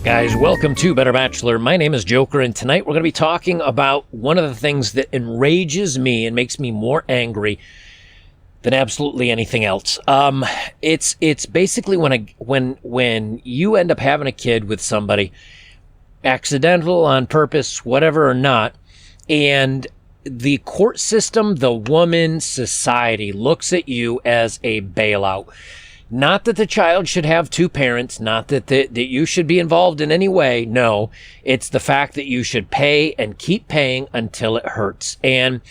Guys, welcome to Better Bachelor. My name is Joker, and tonight we're going to be talking about one of the things that enrages me and makes me more angry than absolutely anything else. It's basically when you end up having a kid with somebody, accidental, on purpose, whatever or not, and the court system, the woman, society looks at you as a bailout. Not that the child should have two parents, not that you should be involved in any way. No, it's the fact that you should pay and keep paying until it hurts. And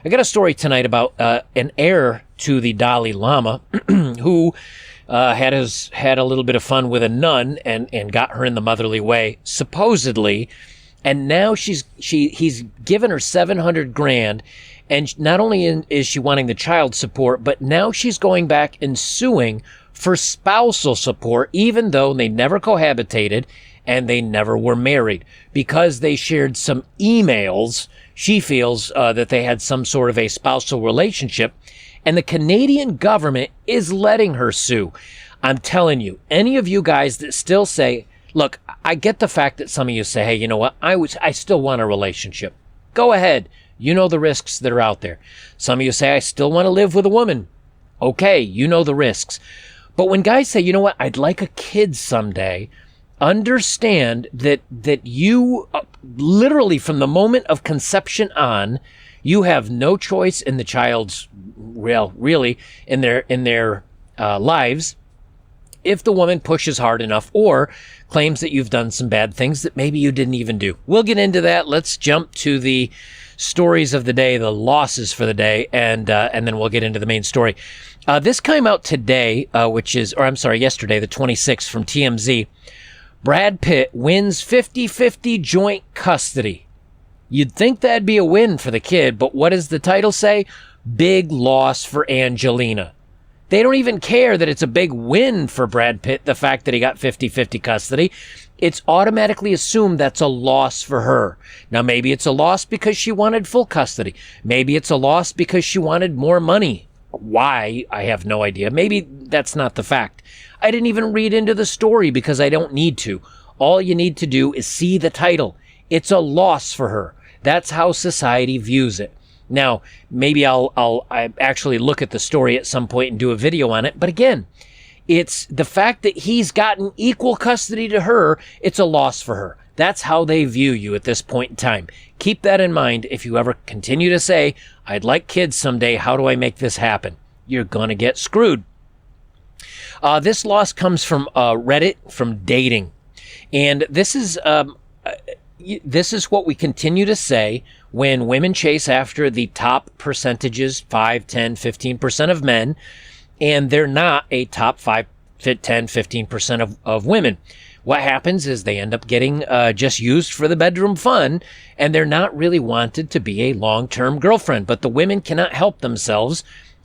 I got a story tonight about an heir to the Dalai Lama who had a little bit of fun with a nun and got her in the motherly way, supposedly. And now he's given her $700,000. And not only is she wanting the child support, but now she's going back and suing for spousal support, even though they never cohabitated and they never were married, because they shared some emails. She feels that they had some sort of a spousal relationship, and the Canadian government is letting her sue. I'm telling you, any of you guys that still say, look, I get the fact that some of you say, hey, you know what, I still want a relationship. Go ahead. You know the risks that are out there. Some of you say, I still want to live with a woman. Okay, you know the risks. But when guys say, you know what, I'd like a kid someday, understand that you, literally from the moment of conception on, you have no choice in the child's, well, really, in their lives, if the woman pushes hard enough or claims that you've done some bad things that maybe you didn't even do. We'll get into that. Let's jump to the stories of the day, the losses for the day, and then we'll get into the main story. This came out today, yesterday, the 26th, from TMZ. Brad Pitt wins 50-50 joint custody. You'd think that'd be a win for the kid, but what does the title say? Big loss for Angelina. They don't even care that it's a big win for Brad Pitt, the fact that he got 50-50 custody. It's automatically assumed that's a loss for her. Now, maybe it's a loss because she wanted full custody. Maybe it's a loss because she wanted more money. Why? I have no idea. Maybe that's not the fact. I didn't even read into the story because I don't need to. All you need to do is see the title. It's a loss for her. That's how society views it. Now, maybe I'll actually look at the story at some point and do a video on it. But again, it's the fact that he's gotten equal custody to her. It's a loss for her. That's how they view you at this point in time. Keep that in mind if you ever continue to say, I'd like kids someday. How do I make this happen? You're going to get screwed. This loss comes from Reddit, from dating. And this is what we continue to say when women chase after the top percentages, 5, 10, 15% of men, and they're not a top 5, 10, 15% of women. What happens is they end up getting just used for the bedroom fun, and they're not really wanted to be a long-term girlfriend. But the women cannot help themselves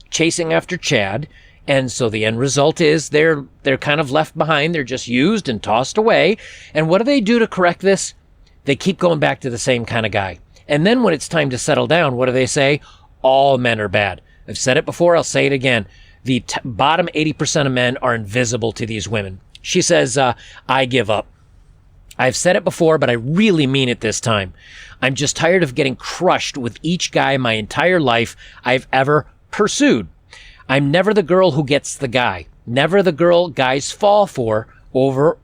chasing after Chad, and so the end result is they're kind of left behind. They're just used and tossed away. And what do they do to correct this? They keep going back to the same kind of guy. And then when it's time to settle down, what do they say? All men are bad. I've said it before. I'll say it again. The bottom 80% of men are invisible to these women. She says, I give up. I've said it before, but I really mean it this time. I'm just tired of getting crushed with each guy my entire life I've ever pursued. I'm never the girl who gets the guy. Never the girl guys fall over.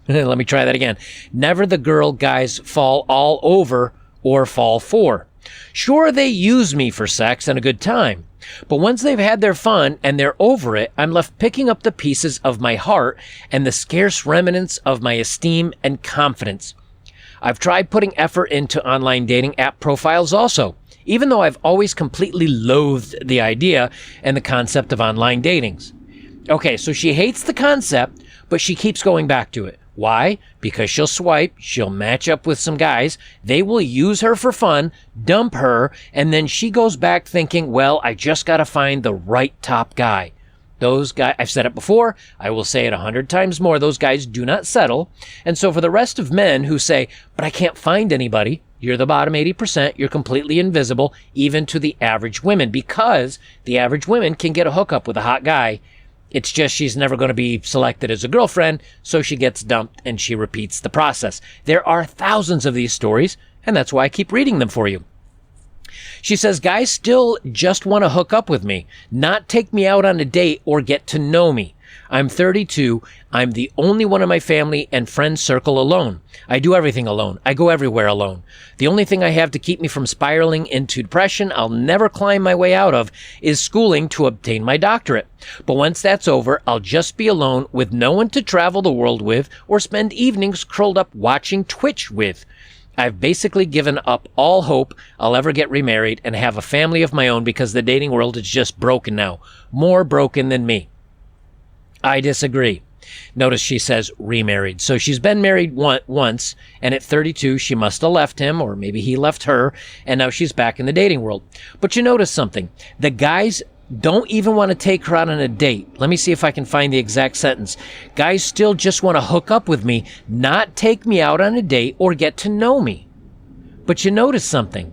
Let me try that again. Never the girl guys fall all over or fall for. Sure, they use me for sex and a good time, but once they've had their fun and they're over it, I'm left picking up the pieces of my heart and the scarce remnants of my esteem and confidence. I've tried putting effort into online dating app profiles also, even though I've always completely loathed the idea and the concept of online datings. Okay, so she hates the concept, but she keeps going back to it. Why? Because she'll swipe, she'll match up with some guys, they will use her for fun, dump her, and then she goes back thinking, well, I just got to find the right top guy. Those guys, I've said it before, I will say it 100 times more, those guys do not settle. And so for the rest of men who say, but I can't find anybody, You're the bottom 80%. You're completely invisible, even to the average women, because the average women can get a hookup with a hot guy. It's just she's never going to be selected as a girlfriend, so she gets dumped and she repeats the process. There are thousands of these stories, and that's why I keep reading them for you. She says, guys still just want to hook up with me, not take me out on a date or get to know me. I'm 32. I'm the only one in my family and friend circle alone. I do everything alone. I go everywhere alone. The only thing I have to keep me from spiraling into depression I'll never climb my way out of is schooling to obtain my doctorate. But once that's over, I'll just be alone with no one to travel the world with or spend evenings curled up watching Twitch with. I've basically given up all hope I'll ever get remarried and have a family of my own because the dating world is just broken now. More broken than me. I disagree. Notice she says remarried. So she's been married once, and at 32, she must have left him, or maybe he left her, and now she's back in the dating world. But you notice something. The guys don't even want to take her out on a date. Let me see if I can find the exact sentence. Guys still just want to hook up with me, not take me out on a date or get to know me. But you notice something.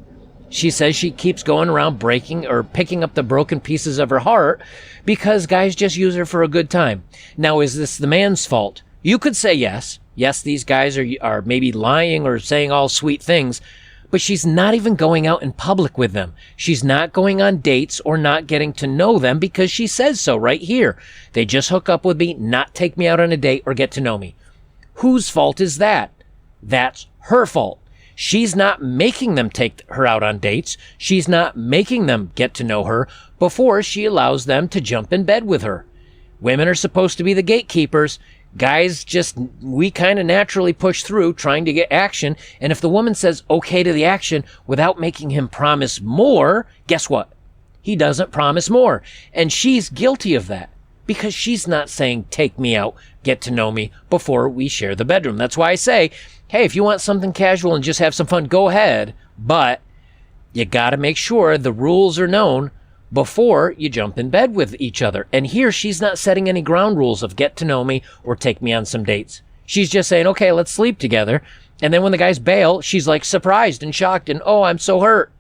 She says she keeps going around breaking or picking up the broken pieces of her heart because guys just use her for a good time. Now, is this the man's fault? You could say yes. Yes, these guys are maybe lying or saying all sweet things, but she's not even going out in public with them. She's not going on dates or not getting to know them because she says so right here. They just hook up with me, not take me out on a date or get to know me. Whose fault is that? That's her fault. She's not making them take her out on dates. She's not making them get to know her before she allows them to jump in bed with her. Women are supposed to be the gatekeepers. Guys we kind of naturally push through trying to get action. And if the woman says okay to the action without making him promise more, guess what? He doesn't promise more. And she's guilty of that because she's not saying take me out, get to know me before we share the bedroom. That's why I say, hey, if you want something casual and just have some fun, go ahead. But you got to make sure the rules are known before you jump in bed with each other. And here she's not setting any ground rules of get to know me or take me on some dates. She's just saying, okay, let's sleep together. And then when the guys bail, she's like surprised and shocked and, oh, I'm so hurt.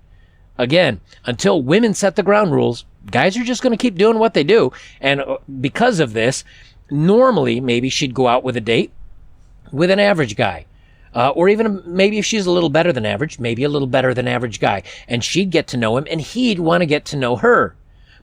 Again, until women set the ground rules, guys are just going to keep doing what they do. And because of this, normally maybe she'd go out with a date with an average guy. Or even maybe if she's a little better than average, maybe a little better than average guy. And she'd get to know him and he'd want to get to know her.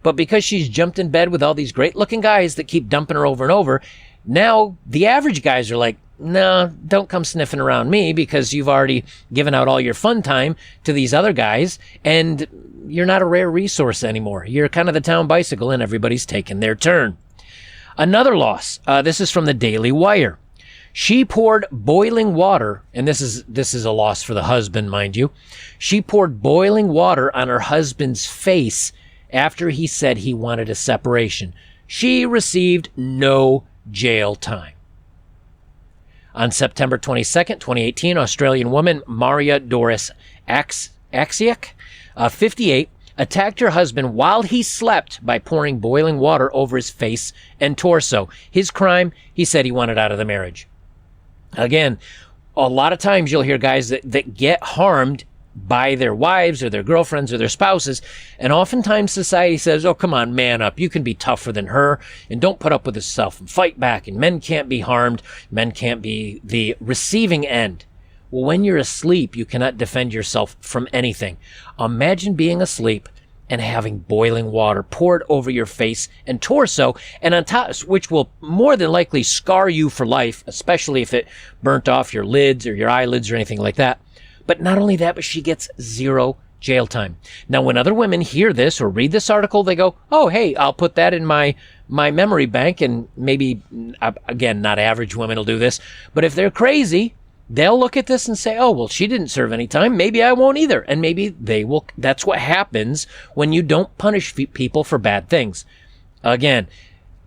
But because she's jumped in bed with all these great looking guys that keep dumping her over and over, now the average guys are like, no, don't come sniffing around me because you've already given out all your fun time to these other guys and you're not a rare resource anymore. You're kind of the town bicycle and everybody's taking their turn. Another loss. This is from the Daily Wire. She poured boiling water, and this is a loss for the husband, mind you. She poured boiling water on her husband's face after he said he wanted a separation. She received no jail time. On September 22nd, 2018, Australian woman Maria Doris Axiak, 58, attacked her husband while he slept by pouring boiling water over his face and torso. His crime, he said he wanted out of the marriage. Again, a lot of times you'll hear guys that get harmed by their wives or their girlfriends or their spouses, and oftentimes society says, oh, come on, man up. You can be tougher than her, and don't put up with yourself and fight back, and men can't be harmed. Men can't be the receiving end. Well, when you're asleep, you cannot defend yourself from anything. Imagine being asleep and having boiling water poured over your face and torso, and on top, which will more than likely scar you for life, especially if it burnt off your lids or your eyelids or anything like that. But not only that, but she gets 0 jail time. Now, when other women hear this or read this article, they go, oh, hey, I'll put that in my memory bank, and maybe, again, not average women will do this, but if they're crazy, they'll look at this and say, oh, well, she didn't serve any time. Maybe I won't either. And maybe they will. That's what happens when you don't punish people for bad things. Again,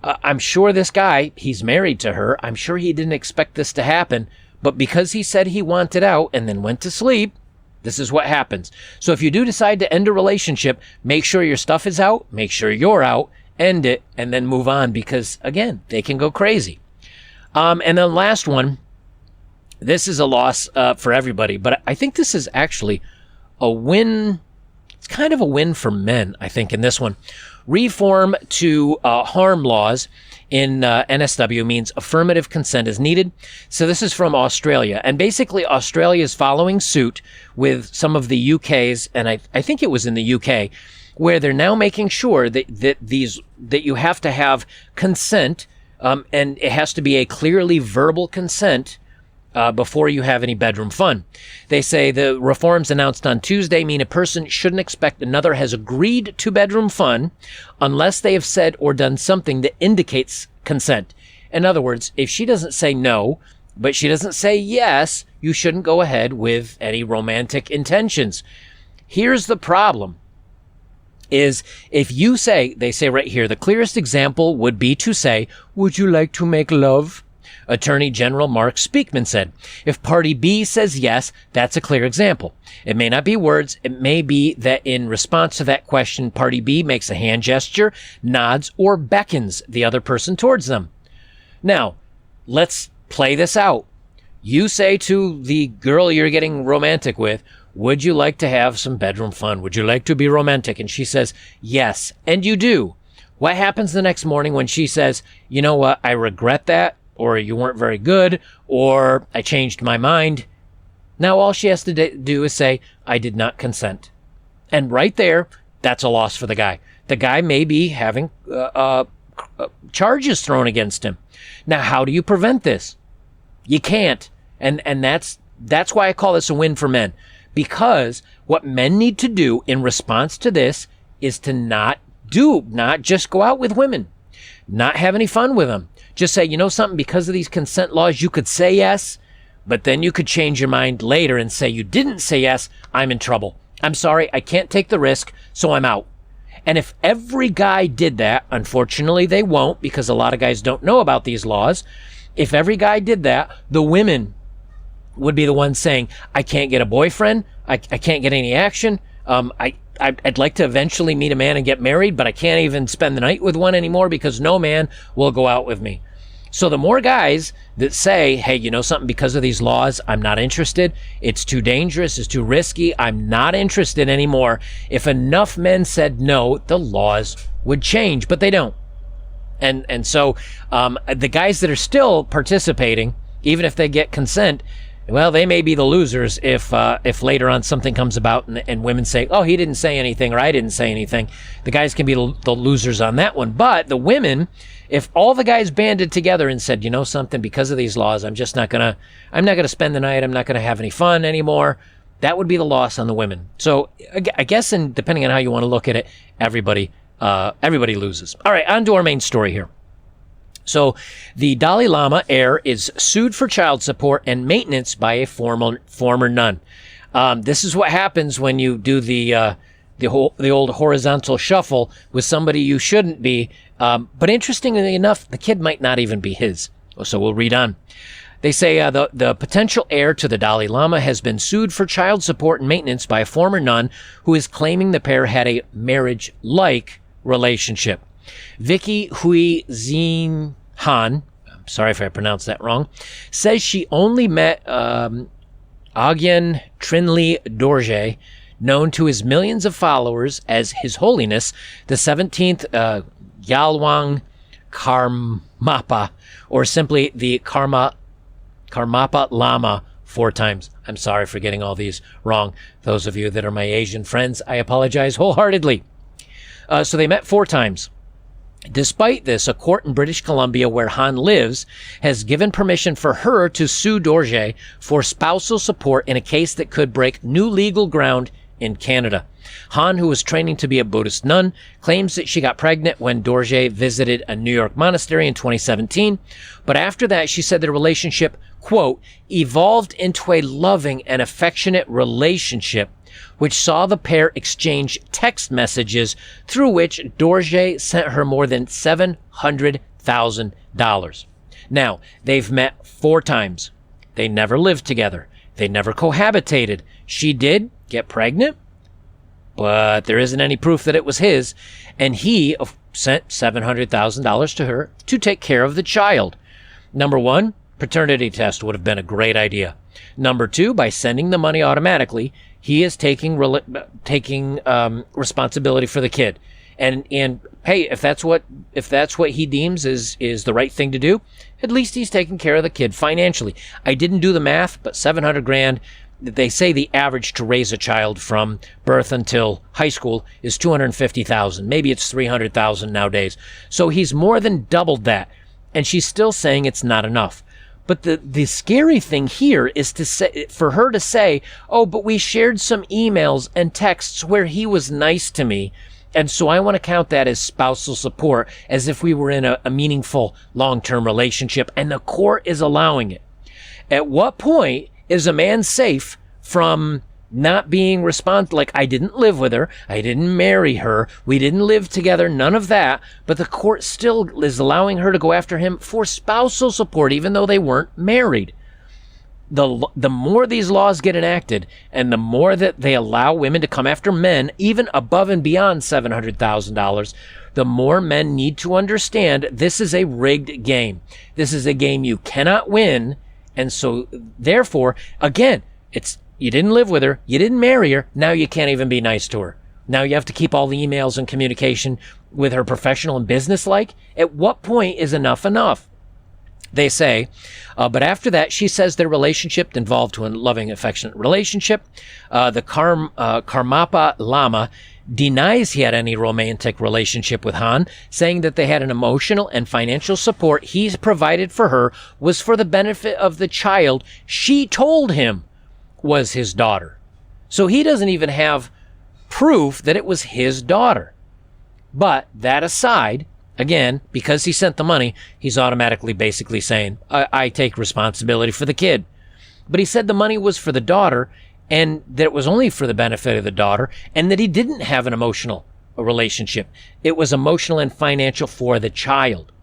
I'm sure this guy, he's married to her. I'm sure he didn't expect this to happen. But because he said he wanted out and then went to sleep, this is what happens. So if you do decide to end a relationship, make sure your stuff is out. Make sure you're out. End it and then move on because, again, they can go crazy. And then last one. This is a loss for everybody, but I think this is actually a win. It's kind of a win for men, I think, in this one. Reform to harm laws in NSW means affirmative consent is needed. So this is from Australia. And basically, Australia is following suit with some of the UK's, and I think it was in the UK, where they're now making sure that you have to have consent, and it has to be a clearly verbal consent before you have any bedroom fun. They say the reforms announced on Tuesday mean a person shouldn't expect another has agreed to bedroom fun unless they have said or done something that indicates consent. In other words, if she doesn't say no, but she doesn't say yes, you shouldn't go ahead with any romantic intentions. Here's the problem. Is if you say, they say right here, the clearest example would be to say, would you like to make love? Attorney General Mark Speakman said, if party B says yes, that's a clear example. It may not be words. It may be that in response to that question, party B makes a hand gesture, nods, or beckons the other person towards them. Now, let's play this out. You say to the girl you're getting romantic with, would you like to have some bedroom fun? Would you like to be romantic? And she says, yes. And you do. What happens the next morning when she says, you know what, I regret that, or you weren't very good, or I changed my mind? Now all she has to do is say, I did not consent. And right there, that's a loss for the guy. The guy may be having charges thrown against him. Now, how do you prevent this? You can't. And that's why I call this a win for men. Because what men need to do in response to this is to not just go out with women, not have any fun with them. Just say, you know something, because of these consent laws, you could say yes, but then you could change your mind later and say you didn't say yes, I'm in trouble. I'm sorry, I can't take the risk, so I'm out. And if every guy did that, unfortunately they won't, because a lot of guys don't know about these laws. If every guy did that, the women would be the ones saying, I can't get a boyfriend, I can't get any action, I'd like to eventually meet a man and get married, but I can't even spend the night with one anymore because no man will go out with me. So the more guys that say, hey, you know something, because of these laws, I'm not interested, it's too dangerous, it's too risky, I'm not interested anymore. If enough men said no, the laws would change, but they don't. And so the guys that are still participating, even if they get consent, well, they may be the losers if later on something comes about and women say, oh, he didn't say anything or I didn't say anything. The guys can be the losers on that one. But the women, if all the guys banded together and said, you know something, because of these laws, I'm not going to spend the night, I'm not going to have any fun anymore, that would be the loss on the women. So I guess, and depending on how you want to look at it, everybody loses. All right, on to our main story here. So the Dalai Lama heir is sued for child support and maintenance by a former nun. This is what happens when you do the old horizontal shuffle with somebody you shouldn't be. But interestingly enough, the kid might not even be his. So we'll read on. They say the potential heir to the Dalai Lama has been sued for child support and maintenance by a former nun who is claiming the pair had a marriage-like relationship. Vicky Hui Zin Han, I'm sorry if I pronounced that wrong, says she only met Agyen Trinley Dorje, known to his millions of followers as His Holiness, the 17th Yalwang Karmapa, or simply the Karmapa Lama 4 times. I'm sorry for getting all these wrong. Those of you that are my Asian friends, I apologize wholeheartedly. So they met 4 times. Despite this, a court in British Columbia where Han lives has given permission for her to sue Dorje for spousal support in a case that could break new legal ground in Canada. Han, who was training to be a Buddhist nun, claims that she got pregnant when Dorje visited a New York monastery in 2017. But after that, she said the relationship, quote, evolved into a loving and affectionate relationship which saw the pair exchange text messages through which Dorje sent her more than $700,000. Now, they've met 4 times. They never lived together. They never cohabitated. She did get pregnant, but there isn't any proof that it was his, and he sent $700,000 to her to take care of the child. Number 1, paternity test would have been a great idea. Number two, by sending the money automatically, he is taking responsibility for the kid. And hey, if that's what he deems is the right thing to do, at least he's taking care of the kid financially. I didn't do the math, but $700,000. They say the average to raise a child from birth until high school is $250,000. Maybe it's $300,000 nowadays. So he's more than doubled that, and she's still saying it's not enough. But the scary thing here is for her to say, "Oh, but we shared some emails and texts where he was nice to me, and so I want to count that as spousal support, as if we were in a meaningful long-term relationship," and the court is allowing it. At what point is a man safe from not being responsible? Like, I didn't live with her, I didn't marry her, we didn't live together, none of that, but the court still is allowing her to go after him for spousal support, even though they weren't married. The more these laws get enacted, and the more that they allow women to come after men, even above and beyond $700,000, the more men need to understand this is a rigged game. This is a game you cannot win. And so, therefore, again, you didn't live with her, you didn't marry her, now you can't even be nice to her. Now you have to keep all the emails and communication with her professional and business-like. At what point is enough enough? They say, but after that, she says their relationship involved to a loving, affectionate relationship. The Karmapa Lama denies he had any romantic relationship with Han, saying that they had an emotional and financial support he's provided for her was for the benefit of the child she told him was his daughter. So he doesn't even have proof that it was his daughter. But that aside, again, because he sent the money, he's automatically basically saying, I take responsibility for the kid. But he said the money was for the daughter, and that it was only for the benefit of the daughter, and that he didn't have an emotional relationship. It was emotional and financial for the child.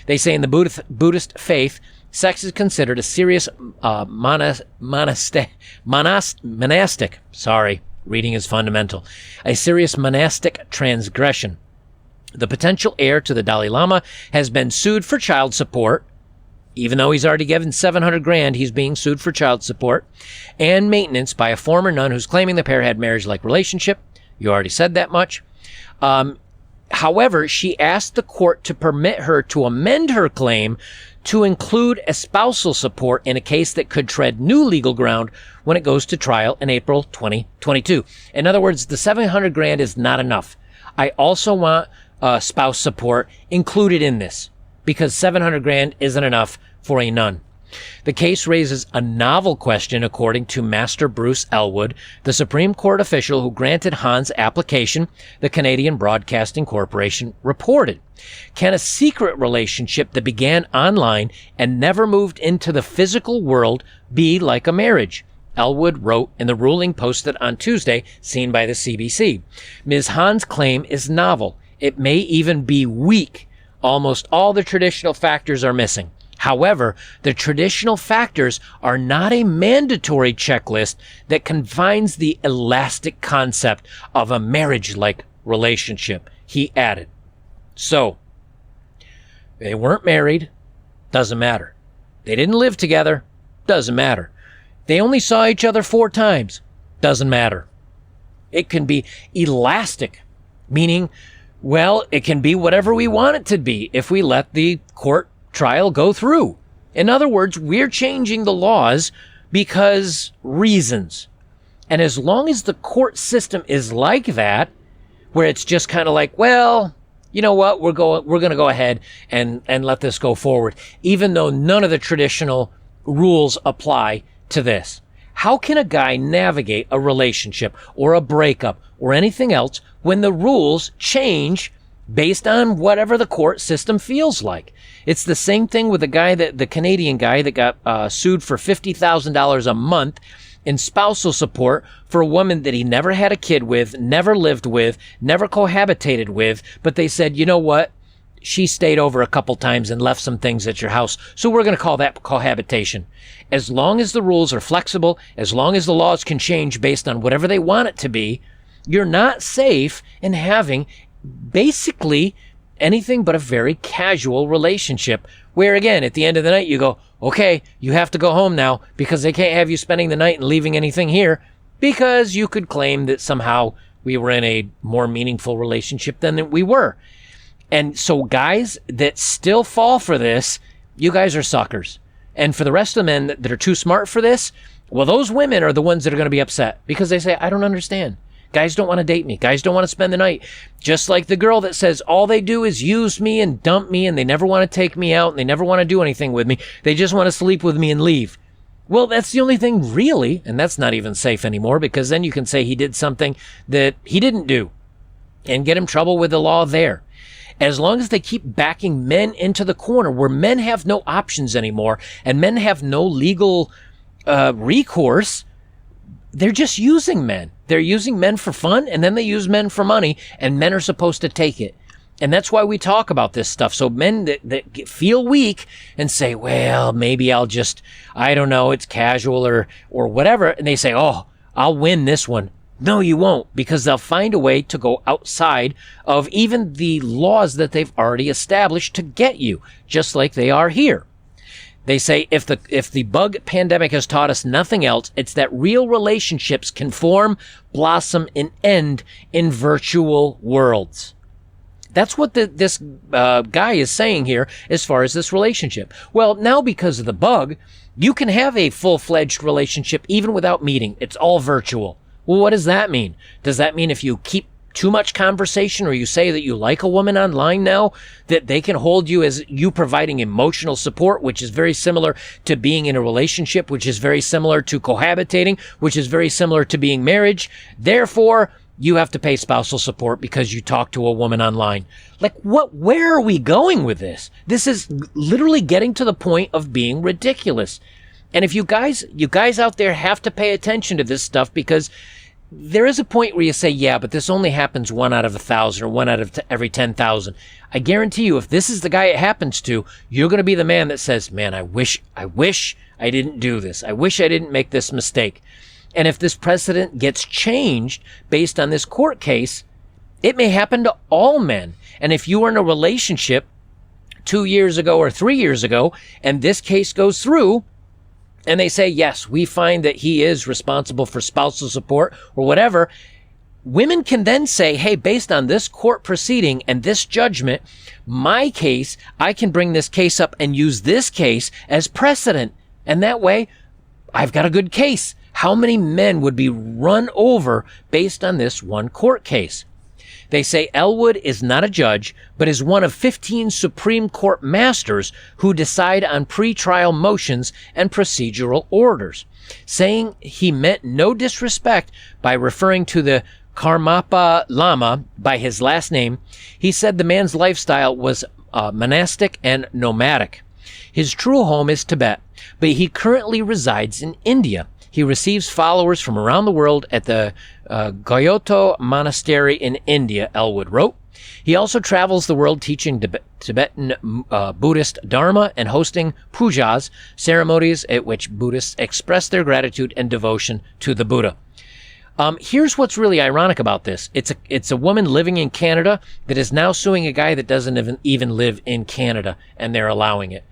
They say in the Buddhist faith, sex is considered a serious monastic, sorry, reading is fundamental, a serious monastic transgression. The potential heir to the Dalai Lama has been sued for child support. Even though he's already given $700,000, he's being sued for child support and maintenance by a former nun who's claiming the pair had marriage-like relationship. You already said that much. However, she asked the court to permit her to amend her claim to include a spousal support in a case that could tread new legal ground when it goes to trial in April 2022. In other words, the $700,000 is not enough. I also want spouse support included in this, because $700,000 isn't enough for a nun. The case raises a novel question, according to Master Bruce Elwood, the Supreme Court official who granted Han's application, the Canadian Broadcasting Corporation reported. Can a secret relationship that began online and never moved into the physical world be like a marriage? Elwood wrote in the ruling posted on Tuesday, seen by the CBC. Ms. Han's claim is novel. It may even be weak. Almost all the traditional factors are missing. However, the traditional factors are not a mandatory checklist that confines the elastic concept of a marriage-like relationship, he added. So, they weren't married, doesn't matter. They didn't live together, doesn't matter. They only saw each other 4 times, doesn't matter. It can be elastic, meaning, well, it can be whatever we want it to be if we let the court trial go through. In other words, we're changing the laws because reasons. And as long as the court system is like that, where it's just kind of like, well, you know what, we're going to go ahead and let this go forward, even though none of the traditional rules apply to this. How can a guy navigate a relationship or a breakup or anything else when the rules change based on whatever the court system feels like? It's the same thing with the Canadian guy that got sued for $50,000 a month in spousal support for a woman that he never had a kid with, never lived with, never cohabitated with, but they said, you know what? She stayed over a couple times and left some things at your house, so we're going to call that cohabitation. As long as the rules are flexible, as long as the laws can change based on whatever they want it to be, you're not safe in having basically anything but a very casual relationship where, again, at the end of the night, you go, okay, you have to go home now because they can't have you spending the night and leaving anything here, because you could claim that somehow we were in a more meaningful relationship than we were. And so guys that still fall for this, you guys are suckers. And for the rest of the men that are too smart for this, well, those women are the ones that are going to be upset because they say, I don't understand. Guys don't want to date me. Guys don't want to spend the night. Just like the girl that says all they do is use me and dump me, and they never want to take me out, and they never want to do anything with me. They just want to sleep with me and leave. Well, that's the only thing really, and that's not even safe anymore, because then you can say he did something that he didn't do and get him trouble with the law there. As long as they keep backing men into the corner where men have no options anymore and men have no legal recourse, they're just using men. They're using men for fun, and then they use men for money, and men are supposed to take it. And that's why we talk about this stuff. So men that feel weak and say, well, maybe I'll just, I don't know, it's casual or whatever. And they say, oh, I'll win this one. No, you won't, because they'll find a way to go outside of even the laws that they've already established to get you, just like they are here. They say if the bug pandemic has taught us nothing else, it's that real relationships can form, blossom, and end in virtual worlds. That's what this guy is saying here as far as this relationship. Well, now because of the bug, you can have a full-fledged relationship even without meeting. It's all virtual. Well, what does that mean? Does that mean if you keep too much conversation, or you say that you like a woman online now, that they can hold you as you providing emotional support, which is very similar to being in a relationship, which is very similar to cohabitating, which is very similar to being marriage. Therefore, you have to pay spousal support because you talk to a woman online. Like, what? Where are we going with this? This is literally getting to the point of being ridiculous. And if you guys out there have to pay attention to this stuff, because there is a point where you say, yeah, but this only happens 1 out of 1,000 or 1 out of every 10,000. I guarantee you, if this is the guy it happens to, you're going to be the man that says, man, I wish I didn't do this. I wish I didn't make this mistake. And if this precedent gets changed based on this court case, it may happen to all men. And if you were in a relationship 2 years ago or 3 years ago, and this case goes through, and they say, yes, we find that he is responsible for spousal support or whatever, women can then say, hey, based on this court proceeding and this judgment, my case, I can bring this case up and use this case as precedent. And that way, I've got a good case. How many men would be run over based on this one court case? They say Elwood is not a judge, but is one of 15 Supreme Court masters who decide on pretrial motions and procedural orders, saying he meant no disrespect by referring to the Karmapa Lama by his last name. He said the man's lifestyle was monastic and nomadic. His true home is Tibet, but he currently resides in India. He receives followers from around the world at the Gyoto Monastery in India, Elwood wrote. He also travels the world teaching Tibetan Buddhist Dharma and hosting pujas, ceremonies at which Buddhists express their gratitude and devotion to the Buddha. Here's what's really ironic about this. It's a woman living in Canada that is now suing a guy that doesn't even live in Canada, and they're allowing it.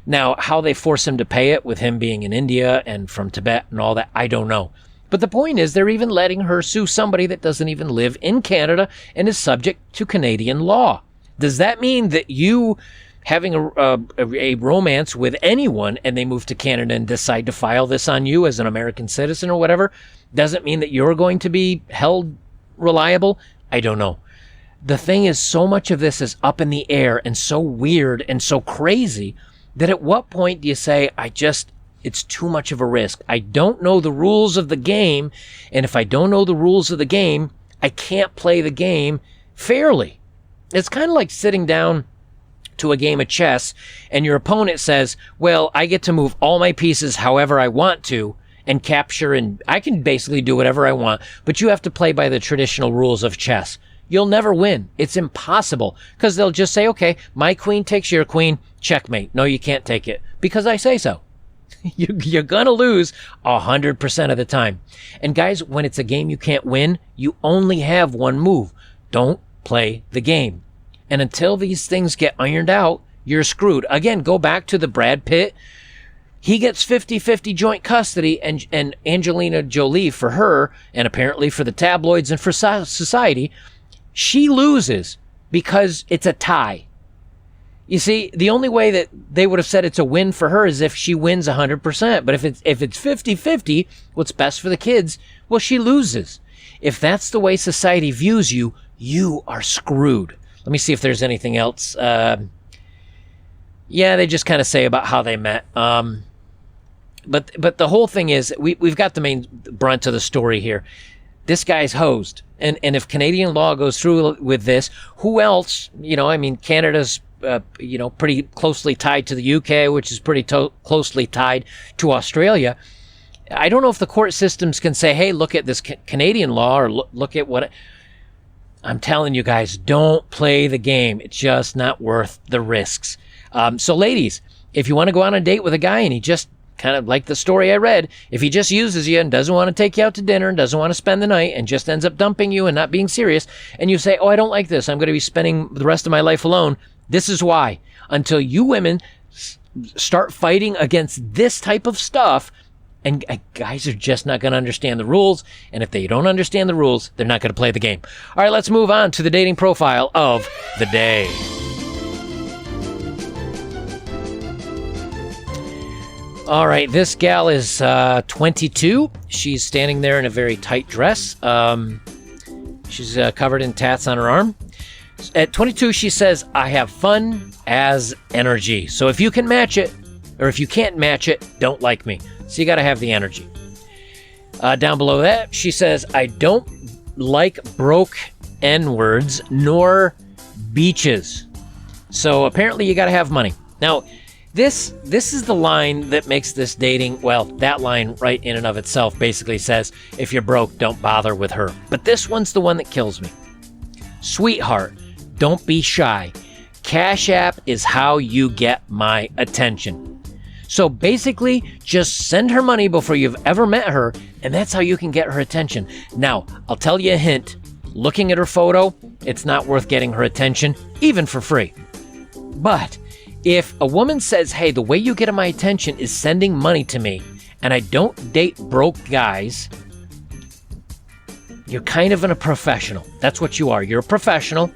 Now, how they force him to pay it with him being in India and from Tibet and all that, I don't know. But the point is, they're even letting her sue somebody that doesn't even live in Canada and is subject to Canadian law. Does that mean that you having a romance with anyone and they move to Canada and decide to file this on you as an American citizen or whatever, doesn't mean that you're going to be held reliable? I don't know. The thing is, so much of this is up in the air and so weird and so crazy that at what point do you say, it's too much of a risk. I don't know the rules of the game, and if I don't know the rules of the game, I can't play the game fairly. It's kind of like sitting down to a game of chess, and your opponent says, well, I get to move all my pieces however I want to, and capture, and I can basically do whatever I want, but you have to play by the traditional rules of chess. You'll never win. It's impossible, because they'll just say, okay, my queen takes your queen, checkmate. No, you can't take it, because I say so. You're going to lose 100% of the time. And guys, when it's a game you can't win, you only have one move. Don't play the game. And until these things get ironed out, you're screwed. Again, go back to the Brad Pitt He gets 50-50 joint custody, and Angelina Jolie, for her, and apparently for the tabloids and for society, she loses because it's a tie. You see, the only way that they would have said it's a win for her is if she wins 100%. But if it's 50-50, what's best for the kids, well, she loses. If that's the way society views you, you are screwed. Let me see if there's anything else. Yeah, they just kind of say about how they met. But the whole thing is, we've got the main brunt of the story here. This guy's hosed. And if Canadian law goes through with this, who else? Canada's, pretty closely tied to the UK, which is pretty closely tied to Australia. I don't know if the court systems can say, hey, look at this Canadian law, or look at what... I'm telling you guys, don't play the game. It's just not worth the risks. So ladies, if you want to go on a date with a guy and he just, kind of like the story I read, if he just uses you and doesn't want to take you out to dinner and doesn't want to spend the night and just ends up dumping you and not being serious, and you say, oh, I don't like this, I'm going to be spending the rest of my life alone, this is why. Until you women start fighting against this type of stuff, and guys are just not going to understand the rules. And if they don't understand the rules, they're not going to play the game. All right, let's move on to the dating profile of the day. All right, this gal is 22. She's standing there in a very tight dress. She's covered in tats on her arm. At 22, she says, I have fun as energy. So if you can match it, or if you can't match it, don't like me. So you got to have the energy. Down below that, she says, I don't like broke N-words nor beaches. So apparently you got to have money. Now, this is the line that makes this dating, well, that line right in and of itself basically says, if you're broke, don't bother with her. But this one's the one that kills me. Sweetheart, don't be shy. Cash App is how you get my attention. So basically, just send her money before you've ever met her, and that's how you can get her attention. Now, I'll tell you a hint. Looking at her photo, it's not worth getting her attention, even for free. But if a woman says, hey, the way you get my attention is sending money to me, and I don't date broke guys, you're kind of a professional. That's what you are. You're a professional.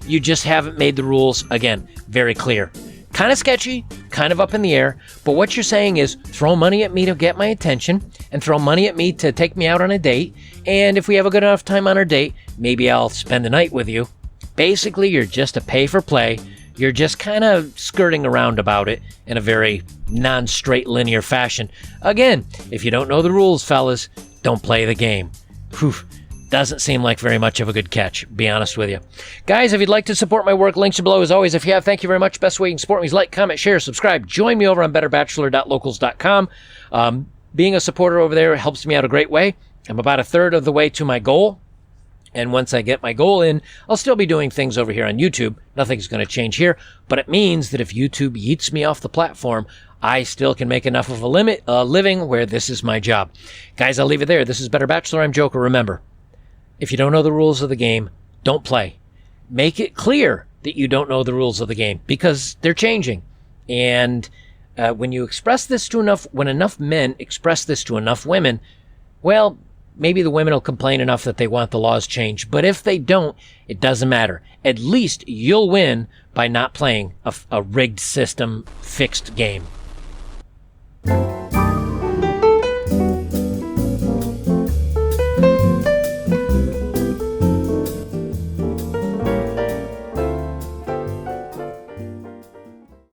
You just haven't made the rules, again, very clear. Kind of sketchy, kind of up in the air, but what you're saying is throw money at me to get my attention and throw money at me to take me out on a date, and if we have a good enough time on our date, maybe I'll spend the night with you. Basically, you're just a pay for play. You're just kind of skirting around about it in a very non-straight linear fashion. Again, if you don't know the rules, fellas, don't play the game. Whew. Doesn't seem like very much of a good catch, be honest with you. Guys, if you'd like to support my work, links are below as always. If you have, thank you very much. Best way you can support me is like, comment, share, subscribe. Join me over on betterbachelor.locals.com. Being a supporter over there helps me out a great way. I'm about a third of the way to my goal. And once I get my goal in, I'll still be doing things over here on YouTube. Nothing's going to change here. But it means that if YouTube yeets me off the platform, I still can make enough of a living where this is my job. Guys, I'll leave it there. This is Better Bachelor. I'm Joker. Remember, if you don't know the rules of the game, don't play. Make it clear that you don't know the rules of the game because they're changing. And when you express this to when enough men express this to enough women, well, maybe the women will complain enough that they want the laws changed. But if they don't, it doesn't matter. At least you'll win by not playing a rigged system, fixed game.